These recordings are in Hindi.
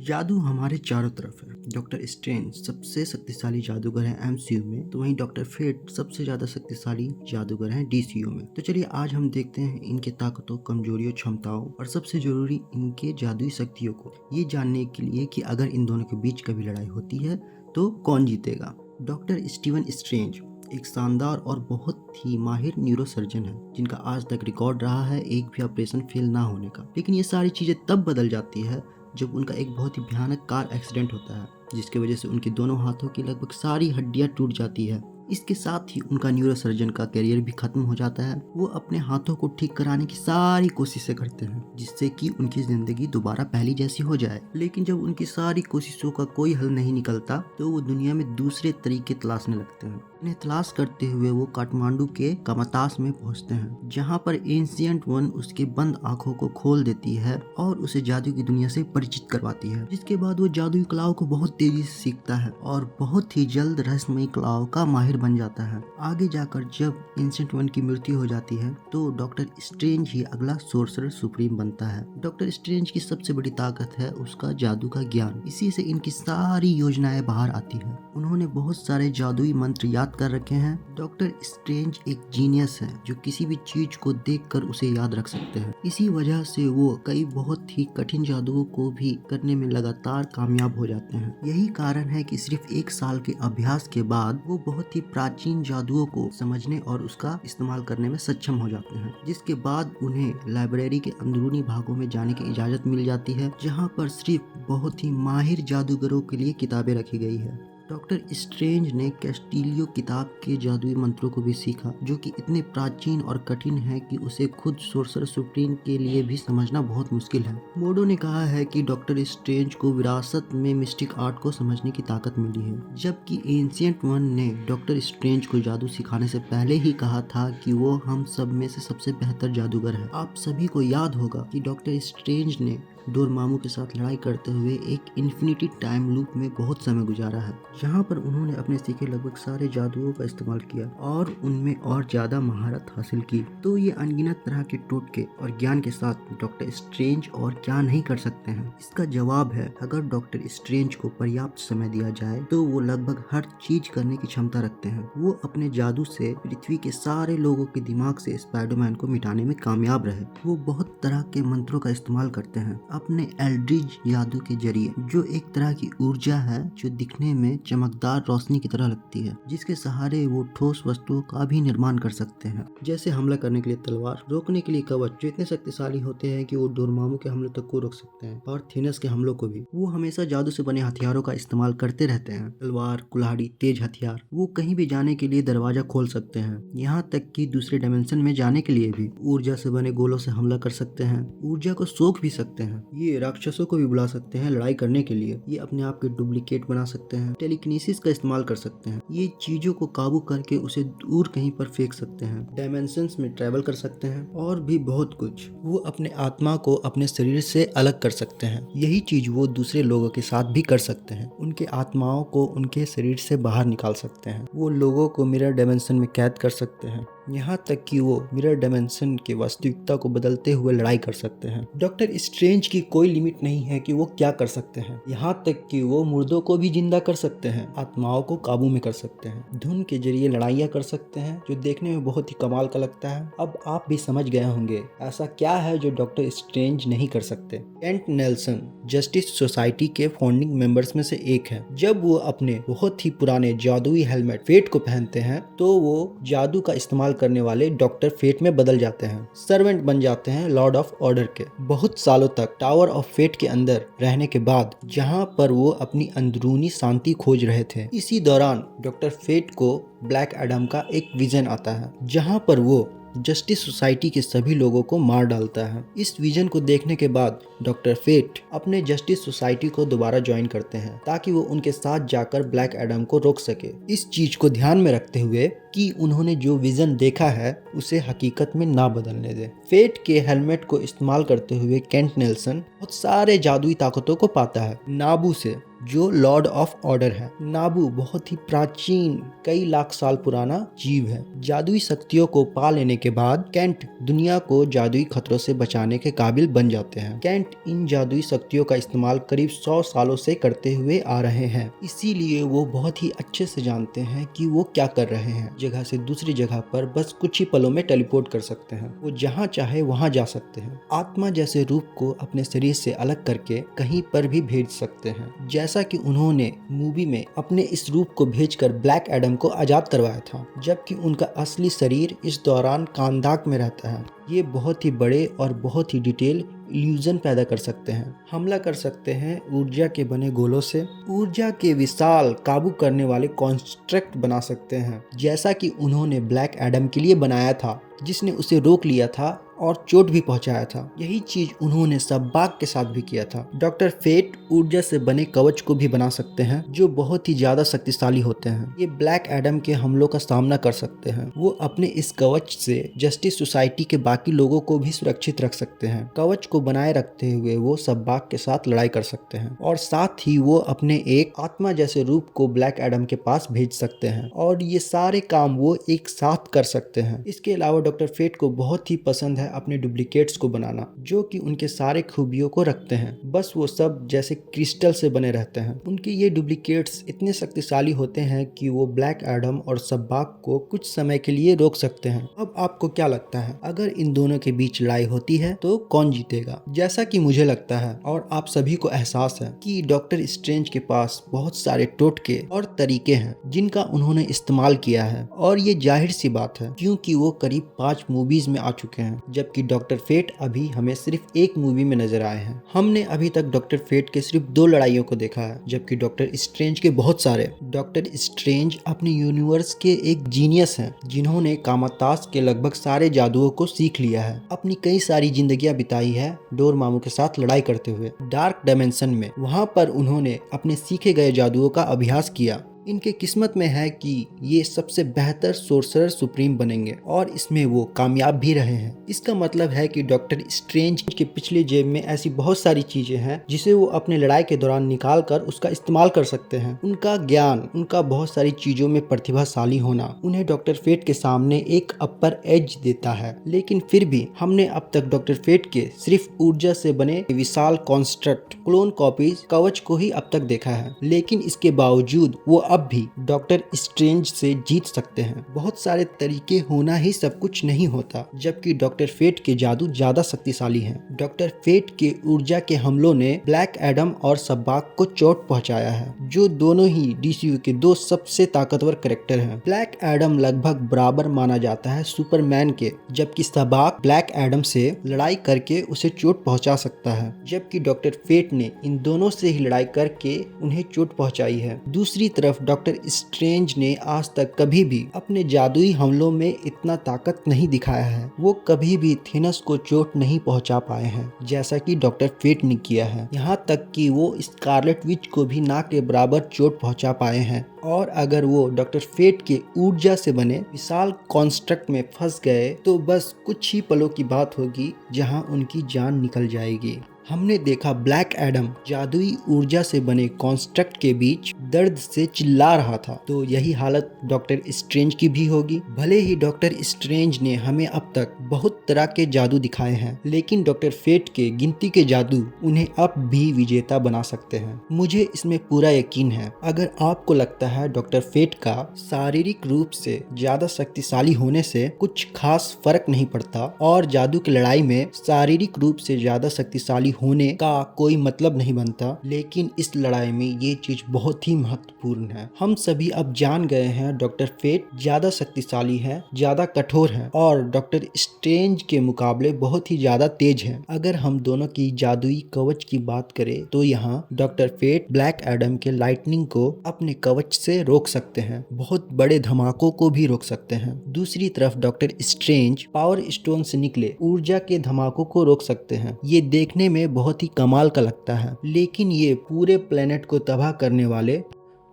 जादू हमारे चारों तरफ है। डॉक्टर स्ट्रेंज सबसे शक्तिशाली जादूगर हैं एमसीयू में, तो वहीं डॉक्टर फेट सबसे ज़्यादा शक्तिशाली जादूगर हैं डीसीयू में। तो चलिए आज हम देखते हैं इनके ताकतों, कमजोरियों, क्षमताओं और सबसे जरूरी इनके जादुई शक्तियों को, ये जानने के लिए कि अगर इन दोनों के बीच कभी लड़ाई होती है तो कौन जीतेगा। डॉक्टर स्टीवन स्ट्रेंज एक शानदार और बहुत ही माहिर न्यूरोसर्जन है, जिनका आज तक रिकॉर्ड रहा है एक भी ऑपरेशन फेल ना होने का। लेकिन ये सारी चीजें तब बदल जाती है जब उनका एक बहुत ही भयानक कार एक्सीडेंट होता है, जिसकी वजह से उनके दोनों हाथों की लगभग सारी हड्डियां टूट जाती है। इसके साथ ही उनका न्यूरोसर्जन का करियर भी खत्म हो जाता है। वो अपने हाथों को ठीक कराने की सारी कोशिशें करते हैं, जिससे कि उनकी जिंदगी दोबारा पहली जैसी हो जाए। लेकिन जब उनकी सारी कोशिशों का कोई हल नहीं निकलता तो वो दुनिया में दूसरे तरीके तलाशने लगते हैं। इन्हें तलाश करते हुए वो काठमांडू के कमतास में पहुंचते हैं, जहां पर एंशिएंट वन उसके बंद आंखों को खोल देती है और उसे जादू की दुनिया से परिचित करवाती है। जिसके बाद वो जादुई कलाओं को बहुत तेजी से सीखता है और बहुत ही जल्द रहस्यमयी कलाओं का माहिर बन जाता है। आगे जाकर जब एंशिएंट वन की मृत्यु हो जाती है तो डॉक्टर स्ट्रेंज ही अगला सोर्सरर सुप्रीम बनता है। डॉक्टर स्ट्रेंज की सबसे बड़ी ताकत है उसका जादू का ज्ञान। इसी से इनकी सारी योजनाएं बाहर आती है। उन्होंने बहुत सारे जादुई मंत्र याद कर रखे हैं। डॉक्टर स्ट्रेंज एक जीनियस है जो किसी भी चीज को देखकर उसे याद रख सकते हैं। इसी वजह से वो कई बहुत ही कठिन जादुओं को भी करने में लगातार कामयाब हो जाते हैं। यही कारण है कि सिर्फ 1 साल के अभ्यास के बाद वो बहुत ही प्राचीन जादुओं को समझने और उसका इस्तेमाल करने में सक्षम हो जाते हैं। जिसके बाद उन्हें लाइब्रेरी के अंदरूनी भागों में जाने की इजाजत मिल जाती है, जहाँ पर सिर्फ बहुत ही माहिर जादूगरों के लिए किताबें रखी गई है। डॉक्टर स्ट्रेंज ने कैस्टिलियो किताब के जादुई मंत्रों को भी सीखा, जो कि इतने प्राचीन और कठिन है कि उसे खुद सोर्सरर सुप्रीम के लिए भी समझना बहुत मुश्किल है। मोडो ने कहा है कि डॉक्टर स्ट्रेंज को विरासत में मिस्टिक आर्ट को समझने की ताकत मिली है, जबकि एंशिएंट वन ने डॉक्टर स्ट्रेंज को जादू सिखाने से पहले ही कहा था कि वो हम सब में से सबसे बेहतर जादूगर है। आप सभी को याद होगा कि डॉक्टर स्ट्रेंज ने डोरमामू के साथ लड़ाई करते हुए एक इन्फिनिटी टाइम लूप में बहुत समय गुजारा है, जहां पर उन्होंने अपने सीखे लगभग सारे जादुओं का इस्तेमाल किया और उनमें और ज्यादा महारत हासिल की। तो ये अनगिनत तरह के टोटके और ज्ञान के साथ डॉक्टर स्ट्रेंज और क्या नहीं कर सकते हैं। इसका जवाब है, अगर डॉक्टर स्ट्रेंज को पर्याप्त समय दिया जाए तो वो लगभग हर चीज करने की क्षमता रखते हैं। वो अपने जादू से पृथ्वी के सारे लोगों के दिमाग से स्पाइडरमैन को मिटाने में कामयाब रहे। वो बहुत तरह के मंत्रों का इस्तेमाल करते हैं अपने एल्ड्रिज जादू के जरिए, जो एक तरह की ऊर्जा है जो दिखने में चमकदार रोशनी की तरह लगती है, जिसके सहारे वो ठोस वस्तुओं का भी निर्माण कर सकते हैं, जैसे हमला करने के लिए तलवार, रोकने के लिए कवच, जो इतने शक्तिशाली होते हैं कि वो डोरमामू के हमले तक को रोक सकते हैं और थेनस के हमलों को भी। वो हमेशा जादू से बने हथियारों का इस्तेमाल करते रहते हैं, तलवार, कुल्हाड़ी, तेज हथियार। वो कहीं भी जाने के लिए दरवाजा खोल सकते हैं, यहाँ तक कि दूसरे डायमेंशन में जाने के लिए भी ऊर्जा से बने गोलों से हमला कर सकते हैं, ऊर्जा को सोख भी सकते हैं। ये राक्षसों को भी बुला सकते हैं लड़ाई करने के लिए। ये अपने आप के डुप्लीकेट बना सकते हैं, टेलीकिनेसिस का इस्तेमाल कर सकते हैं, ये चीजों को काबू करके उसे दूर कहीं पर फेंक सकते हैं, डायमेंशंस में ट्रैवल कर सकते हैं और भी बहुत कुछ। वो अपने आत्मा को अपने शरीर से अलग कर सकते हैं। यही चीज वो दूसरे लोगों के साथ भी कर सकते हैं। उनके आत्माओं को उनके शरीर से बाहर निकाल सकते हैं। वो लोगों को मिरर डायमेंशन में कैद कर सकते हैं, यहाँ तक कि वो मिरर डायमेंशन की वास्तविकता को बदलते हुए लड़ाई कर सकते हैं। डॉक्टर स्ट्रेंज की कोई लिमिट नहीं है कि वो क्या कर सकते हैं, यहाँ तक कि वो मुर्दों को भी जिंदा कर सकते हैं, आत्माओं को काबू में कर सकते हैं, धुन के जरिए लड़ाइयाँ कर सकते हैं, जो देखने में बहुत ही कमाल का लगता है। अब आप भी समझ गए होंगे ऐसा क्या है जो डॉक्टर स्ट्रेंज नहीं कर सकते। केंट नेल्सन जस्टिस सोसाइटी के फाउंडिंग मेंबर्स में से एक है। जब वो अपने बहुत ही पुराने जादुई हेलमेट फेट को पहनते हैं तो वो जादू का इस्तेमाल करने वाले डॉक्टर फेट में बदल जाते हैं, सर्वेंट बन जाते हैं लॉर्ड ऑफ ऑर्डर के। बहुत सालों तक टावर ऑफ फेट के अंदर रहने के बाद, जहां पर वो अपनी अंदरूनी शांति खोज रहे थे, इसी दौरान डॉक्टर फेट को ब्लैक एडम का एक विजन आता है, जहां पर वो जस्टिस सोसाइटी के सभी लोगों को मार डालता है। इस विजन को देखने के बाद डॉक्टर फेट अपने जस्टिस सोसाइटी को दोबारा ज्वाइन करते हैं, ताकि वो उनके साथ जाकर ब्लैक एडम को रोक सके। इस चीज को ध्यान में रखते हुए कि उन्होंने जो विजन देखा है उसे हकीकत में ना बदलने दे। फेट के हेलमेट को इस्तेमाल करते हुए केंट नेल्सन बहुत सारे जादुई ताकतों को पाता है। नाबू से जो लॉर्ड ऑफ ऑर्डर है। नाबू बहुत ही प्राचीन कई लाख साल पुराना जीव है। जादुई शक्तियों को पा लेने के बाद केंट दुनिया को जादुई खतरों से बचाने के काबिल बन जाते हैं। केंट इन जादुई शक्तियों का इस्तेमाल करीब 100 सालों से करते हुए आ रहे हैं, इसीलिए वो बहुत ही अच्छे से जानते हैं कि वो क्या कर रहे हैं। जगह से दूसरी जगह पर बस कुछ ही पलों में टेलीपोर्ट कर सकते हैं। वो जहाँ चाहे वहाँ जा सकते हैं। आत्मा जैसे रूप को अपने शरीर से अलग करके कहीं पर भी भेज सकते हैं, जैसा कि उन्होंने मूवी में अपने इस रूप को भेजकर ब्लैक एडम को आजाद करवाया था, जबकि उनका असली शरीर इस दौरान कांदाक में रहता है। ये बहुत ही बड़े और बहुत ही डिटेल इल्यूजन पैदा कर सकते हैं। हमला कर सकते हैं ऊर्जा के बने गोलों से। ऊर्जा के विशाल काबू करने वाले कॉन्स्ट्रक्ट बना सकते हैं, जैसा कि उन्होंने ब्लैक एडम के लिए बनाया था, जिसने उसे रोक लिया था और चोट भी पहुंचाया था। यही चीज उन्होंने सबबाग के साथ भी किया था। डॉक्टर फेट ऊर्जा से बने कवच को भी बना सकते हैं, जो बहुत ही ज्यादा शक्तिशाली होते हैं। ये ब्लैक एडम के हमलों का सामना कर सकते हैं। वो अपने इस कवच से जस्टिस सोसाइटी के बाकी लोगों को भी सुरक्षित रख सकते हैं। कवच को बनाए रखते हुए वो सबबाग के साथ लड़ाई कर सकते हैं, और साथ ही वो अपने एक आत्मा जैसे रूप को ब्लैक एडम के पास भेज सकते हैं, और ये सारे काम वो एक साथ कर सकते हैं। इसके अलावा डॉक्टर फेट को बहुत ही पसंद है अपने डुप्लीकेट्स को बनाना, जो कि उनके सारे खूबियों को रखते हैं, बस वो सब जैसे क्रिस्टल से बने रहते हैं। उनके ये डुप्लीकेट्स इतने शक्तिशाली होते हैं कि वो ब्लैक एडम और सबबाग को कुछ समय के लिए रोक सकते हैं। अब आपको क्या लगता है, अगर इन दोनों के बीच लड़ाई होती है तो कौन जीतेगा? जैसा कि मुझे लगता है और आप सभी को एहसास है कि डॉक्टर स्ट्रेंज के पास बहुत सारे टोटके और तरीके हैं जिनका उन्होंने इस्तेमाल किया है, और ये जाहिर सी बात है क्योंकि वो करीब 5 मूवीज में आ चुके हैं, जबकि डॉक्टर फेट अभी हमें सिर्फ एक मूवी में नजर आए हैं। हमने अभी तक डॉक्टर फेट के सिर्फ 2 लड़ाइयों को देखा है, जबकि डॉक्टर स्ट्रेंज के बहुत सारे। डॉक्टर स्ट्रेंज अपने यूनिवर्स के एक जीनियस हैं, जिन्होंने कामातास के लगभग सारे जादुओं को सीख लिया है। अपनी कई सारी जिंदगियां बिताई है डोरमामू के साथ लड़ाई करते हुए डार्क डायमेंशन में। वहां पर उन्होंने अपने सीखे गए जादुओं का अभ्यास किया। इनके किस्मत में है कि ये सबसे बेहतर सोर्सरर सुप्रीम बनेंगे, और इसमें वो कामयाब भी रहे हैं। इसका मतलब है कि डॉक्टर स्ट्रेंज के पिछले जेब में ऐसी बहुत सारी चीजें हैं जिसे वो अपने लड़ाई के दौरान निकाल कर उसका इस्तेमाल कर सकते हैं। उनका ज्ञान, उनका बहुत सारी चीजों में प्रतिभाशाली होना उन्हें डॉक्टर फेट के सामने एक अपर एज देता है। लेकिन फिर भी हमने अब तक डॉक्टर फेट के सिर्फ ऊर्जा से बने विशाल कॉन्स्ट्रक्ट क्लोन कॉपीज कवच को ही अब तक देखा है, लेकिन इसके बावजूद वो अब भी डॉक्टर स्ट्रेंज से जीत सकते हैं। बहुत सारे तरीके होना ही सब कुछ नहीं होता, जबकि डॉक्टर फेट के जादू ज्यादा शक्तिशाली हैं। डॉक्टर फेट के ऊर्जा के हमलों ने ब्लैक एडम और सबबाग को चोट पहुंचाया है, जो दोनों ही डीसीयू के 2 सबसे ताकतवर कैरेक्टर हैं। ब्लैक एडम लगभग बराबर माना जाता है सुपरमैन के, जबकि सबबाग ब्लैक एडम से लड़ाई करके उसे चोट पहुंचा सकता है, जबकि डॉक्टर फेट ने इन दोनों से ही लड़ाई करके उन्हें चोट पहुंचाई है। दूसरी तरफ डॉक्टर स्ट्रेंज ने आज तक कभी भी अपने जादुई हमलों में इतना ताकत नहीं दिखाया है। वो कभी भी थेनस को चोट नहीं पहुंचा पाए हैं, जैसा कि डॉक्टर फेट ने किया है। यहाँ तक कि वो स्कारलेट विच को भी ना के बराबर चोट पहुंचा पाए हैं। और अगर वो डॉक्टर फेट के ऊर्जा से बने विशाल कॉन्स्ट्रक्ट में फंस गए तो बस कुछ ही पलों की बात होगी जहां उनकी जान निकल जाएगी। हमने देखा ब्लैक एडम जादुई ऊर्जा से बने कॉन्स्ट्रक्ट के बीच दर्द से चिल्ला रहा था, तो यही हालत डॉक्टर स्ट्रेंज की भी होगी। भले ही डॉक्टर स्ट्रेंज ने हमें अब तक बहुत तरह के जादू दिखाए हैं, लेकिन डॉक्टर फेट के गिनती के जादू उन्हें अब भी विजेता बना सकते हैं। मुझे इसमें पूरा यकीन है। अगर आपको लगता है डॉक्टर फेट का शारीरिक रूप से ज्यादा शक्तिशाली होने से कुछ खास फर्क नहीं पड़ता, और जादू की लड़ाई में शारीरिक रूप से ज्यादा शक्तिशाली होने का कोई मतलब नहीं बनता, लेकिन इस लड़ाई में ये चीज बहुत ही महत्वपूर्ण है। हम सभी अब जान गए हैं डॉक्टर फेट ज्यादा शक्तिशाली है, ज्यादा कठोर है, और डॉक्टर स्ट्रेंज के मुकाबले बहुत ही ज्यादा तेज है। अगर हम दोनों की जादुई कवच की बात करें तो यहाँ डॉक्टर फेट ब्लैक एडम के लाइटनिंग को अपने कवच से रोक सकते हैं, बहुत बड़े धमाकों को भी रोक सकते हैं। दूसरी तरफ डॉक्टर स्ट्रेंज पावर स्टोन से निकले ऊर्जा के धमाकों को रोक सकते हैं। ये देखने में बहुत ही कमाल का लगता है, लेकिन ये पूरे प्लेनेट को तबाह करने वाले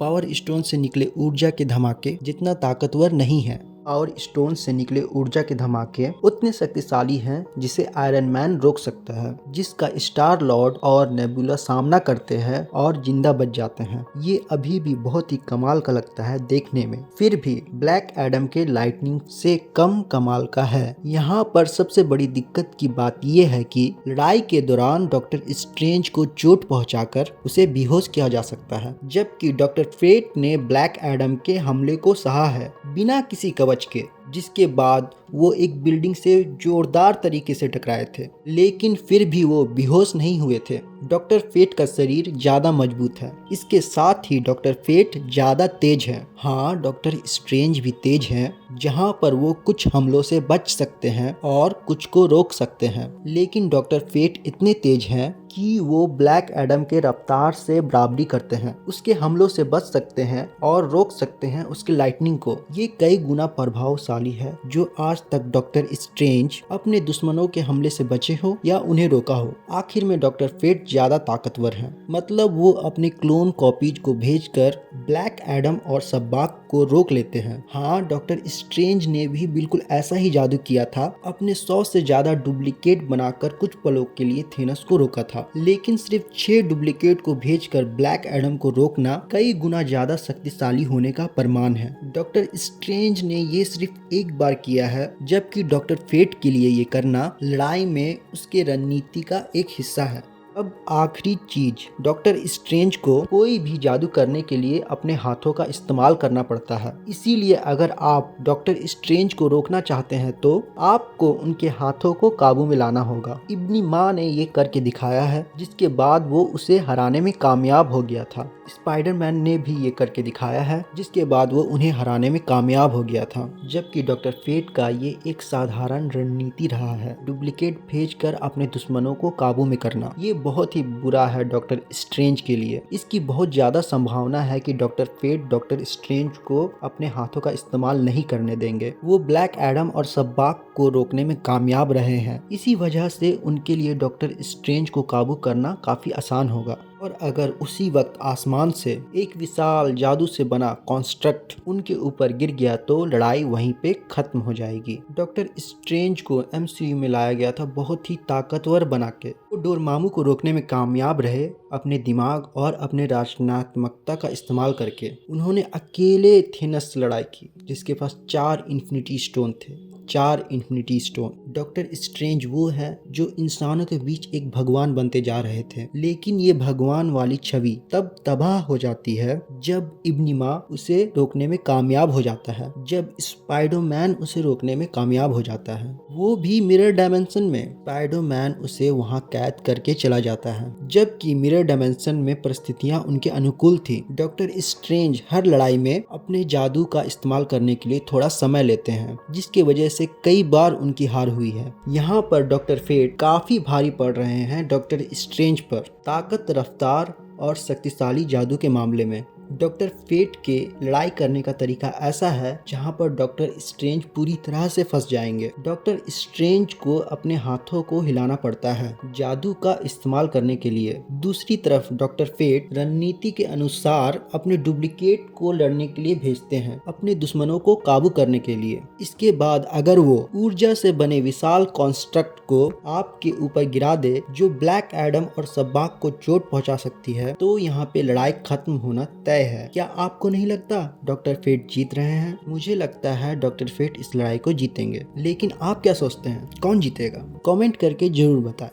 पावर स्टोन से निकले ऊर्जा के धमाके जितना ताकतवर नहीं है। और स्टोन से निकले ऊर्जा के धमाके उतने शक्तिशाली हैं जिसे आयरन मैन रोक सकता है, जिसका स्टार लॉर्ड और नेबुला सामना करते हैं और जिंदा बच जाते हैं। ये अभी भी बहुत ही कमाल का लगता है देखने में, फिर भी ब्लैक एडम के लाइटनिंग से कम कमाल का है। यहाँ पर सबसे बड़ी दिक्कत की बात यह है कि लड़ाई के दौरान डॉक्टर स्ट्रेंज को चोट पहुंचाकर उसे बेहोश किया जा सकता है, जबकि डॉक्टर फेट ने ब्लैक एडम के हमले को सहा है बिना किसी कवच के, जिसके बाद वो एक बिल्डिंग से जोरदार तरीके से टकराए थे, लेकिन फिर भी वो बेहोश नहीं हुए थे। डॉक्टर फेट का शरीर ज्यादा मजबूत है, इसके साथ ही डॉक्टर फेट ज्यादा तेज है। हाँ, डॉक्टर स्ट्रेंज भी तेज हैं, जहाँ पर वो कुछ हमलों से बच सकते हैं और कुछ को रोक सकते हैं, लेकिन डॉक्टर फेट इतने तेज हैं कि वो ब्लैक एडम के रफ्तार से बराबरी करते हैं, उसके हमलों से बच सकते हैं और रोक सकते हैं उसकी लाइटनिंग को। ये कई गुना प्रभावशाली है जो आज तक डॉक्टर स्ट्रेंज अपने दुश्मनों के हमले से बचे हो या उन्हें रोका हो। आखिर में डॉक्टर फेट ज्यादा ताकतवर हैं, मतलब वो अपने क्लोन कॉपीज को भेजकर ब्लैक एडम और सब्बाक को रोक लेते हैं। हाँ, डॉक्टर स्ट्रेंज ने भी बिल्कुल ऐसा ही जादू किया था, अपने 100 से ज्यादा डुप्लीकेट बनाकर कुछ पलों के लिए थेनस को रोका था, लेकिन सिर्फ 6 डुप्लीकेट को भेजकर ब्लैक एडम को रोकना कई गुना ज्यादा शक्तिशाली होने का प्रमाण है। डॉक्टर स्ट्रेंज ने ये सिर्फ एक बार किया है, जबकि डॉक्टर फेट के लिए ये करना लड़ाई में उसके रणनीति का एक हिस्सा है। अब आखिरी चीज, डॉक्टर स्ट्रेंज को कोई भी जादू करने के लिए अपने हाथों का इस्तेमाल करना पड़ता है, इसीलिए अगर आप डॉक्टर स्ट्रेंज को रोकना चाहते हैं तो आपको उनके हाथों को काबू में लाना होगा। इब्नी माँ ने ये करके दिखाया है, जिसके बाद वो उसे हराने में कामयाब हो गया था। स्पाइडरमैन ने भी ये करके दिखाया है, जिसके बाद वो उन्हें हराने में कामयाब हो गया था। जबकि डॉक्टर फेट का ये एक साधारण रणनीति रहा है, डुप्लीकेट भेजकर अपने दुश्मनों को काबू में करना। ये बहुत ही बुरा है डॉक्टर स्ट्रेंज के लिए। इसकी बहुत ज्यादा संभावना है कि डॉक्टर फेट डॉक्टर स्ट्रेंज को अपने हाथों का इस्तेमाल नहीं करने देंगे। वो ब्लैक एडम और सब्बाक को रोकने में कामयाब रहे हैं, इसी वजह से उनके लिए डॉक्टर स्ट्रेंज को काबू करना काफी आसान होगा। और अगर उसी वक्त आसमान से एक विशाल जादू से बना कॉन्स्ट्रक्ट उनके ऊपर गिर गया तो लड़ाई वहीं पे खत्म हो जाएगी। डॉक्टर स्ट्रेंज को एमसीयू में लाया गया था बहुत ही ताकतवर बना के। वो डोरमामू को रोकने में कामयाब रहे, अपने दिमाग और अपने रचनात्मकता का इस्तेमाल करके। उन्होंने अकेले थेनस लड़ाई की, जिसके पास 4 इन्फिनिटी स्टोन थे। 4 इन्फिनिटी स्टोन। डॉक्टर स्ट्रेंज वो है जो इंसानों के बीच एक भगवान बनते जा रहे थे, लेकिन ये भगवान वाली छवि तब तबाह हो जाती है जब इब्नी माँ उसे रोकने में कामयाब हो जाता है, जब स्पाइडरमैन उसे रोकने में कामयाब हो जाता है, वो भी मिरर डायमेंशन में। स्पाइडरमैन उसे वहाँ कैद करके चला जाता है, जबकि मिरर डायमेंशन में परिस्थितियाँ उनके अनुकूल थी। डॉक्टर स्ट्रेंज हर लड़ाई में अपने जादू का इस्तेमाल करने के लिए थोड़ा समय लेते हैं, जिसकी वजह से कई बार उनकी हार हुई है। यहाँ पर डॉक्टर फेट काफी भारी पड़ रहे हैं डॉक्टर स्ट्रेंज पर, ताकत, रफ्तार और शक्तिशाली जादू के मामले में। डॉक्टर फेट के लड़ाई करने का तरीका ऐसा है जहां पर डॉक्टर स्ट्रेंज पूरी तरह से फंस जाएंगे। डॉक्टर स्ट्रेंज को अपने हाथों को हिलाना पड़ता है जादू का इस्तेमाल करने के लिए। दूसरी तरफ डॉक्टर फेट रणनीति के अनुसार अपने डुप्लीकेट को लड़ने के लिए भेजते हैं, अपने दुश्मनों को काबू करने के लिए। इसके बाद अगर वो ऊर्जा से बने विशाल कॉन्स्ट्रक्ट को आपके ऊपर गिरा दे जो ब्लैक एडम और सब्बाक को चोट पहुंचा सकती है, तो यहाँ पे लड़ाई खत्म होना तय है। क्या आपको नहीं लगता डॉक्टर फेट जीत रहे हैं? मुझे लगता है डॉक्टर फेट इस लड़ाई को जीतेंगे, लेकिन आप क्या सोचते हैं, कौन जीतेगा? कमेंट करके जरूर बताएं।